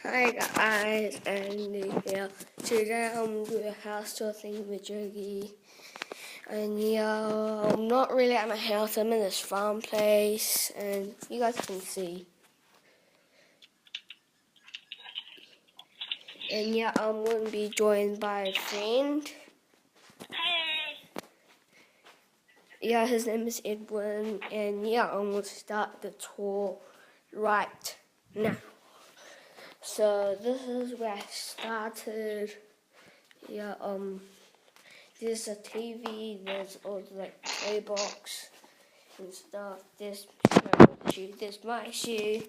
Hi guys, Andy here. Today I'm doing a house tour thing with Jogi. And yeah, I'm not really at my house, I'm in this farm place and you guys can see. And yeah, I'm going to be joined by a friend. Hey. Yeah, his name is Edwin and yeah, I'm going to start the tour right now. So this is where I started. Yeah, there's a TV, there's also like play box and stuff. There's my shoe.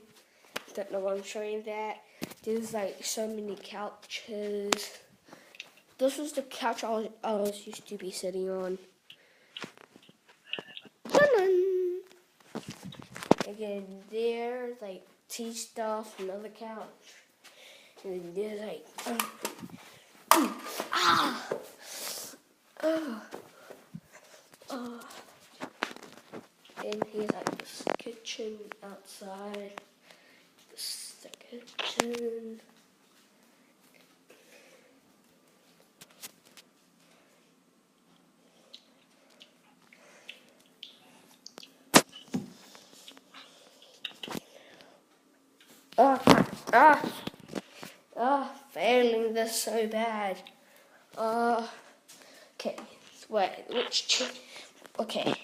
Don't know why I'm showing that. There's like so many couches. This was the couch I was used to be sitting on. Dun-dun. Again, there's like tea stuff, another couch. And then there's like and here's like this kitchen outside. This is the kitchen. Failing this so bad. Okay, wait, which chair? Okay.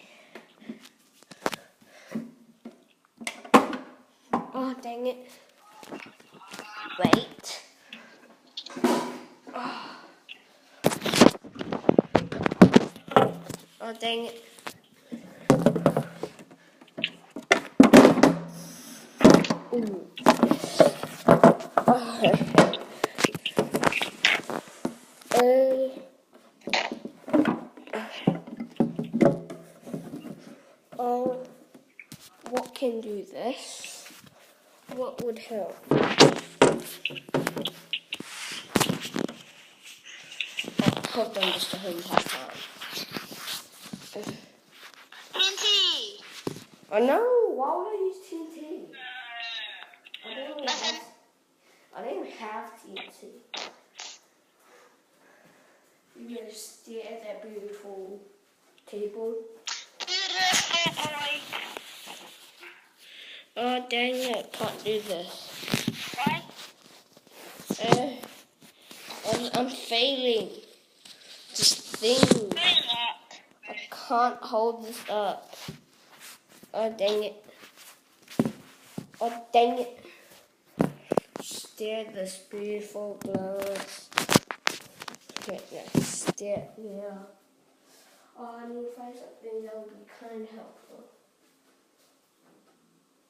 Oh, dang it. Wait. Oh, dang it. Ooh. What can do this? What would help? Hold on just a whole time. TNT. I know. Why would I use TNT? I don't have TNT. You just stare at that beautiful table. Beautiful boy. Oh dang it! Can't do this. What? I'm failing. This thing. I can't hold this up. Oh dang it. Oh dang it. Stare at this beautiful glass. Okay, yeah, stare, yeah. Oh, I need to find something that would be kind of helpful.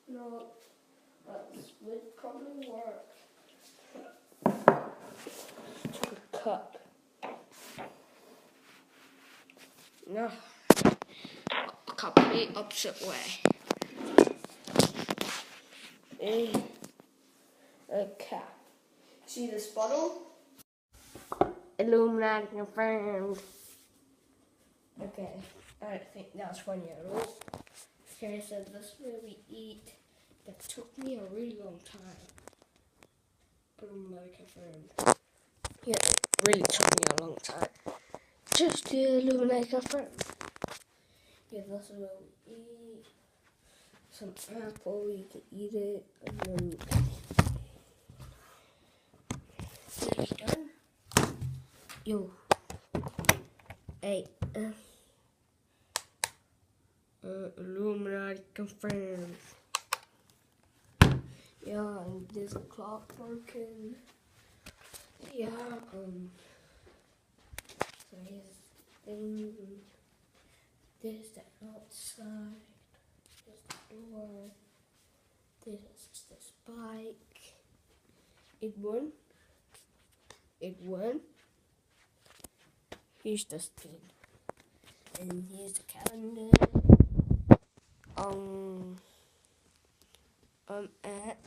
No, but this would probably work. Took a cup. No, complete opposite way. Okay. See this bottle? Illuminati confirmed. Okay, I don't think that's 1 year old. Okay, so this is where we eat. That took me a really long time. Illuminati confirmed. Yeah, it really took me a long time. Just to Illuminati confirmed. Yeah, this is where we eat. Some apple, you can eat it, and then it's done. Yo, hey, Illuminati confirmed. Yeah, and there's a clock broken. Yeah, so here's the thing. There's the outside. There's the door. There's this bike. It won. Here's this thing. And here's the calendar. I'm at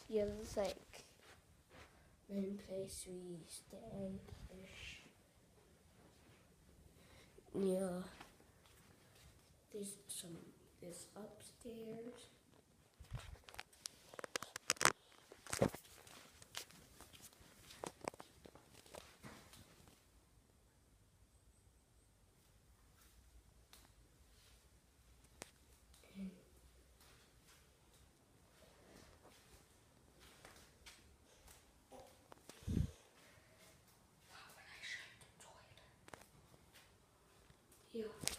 yeah, it's like main place we stay-ish. Yeah, there's some this upstairs. Why would I shut the toilet? Yeah.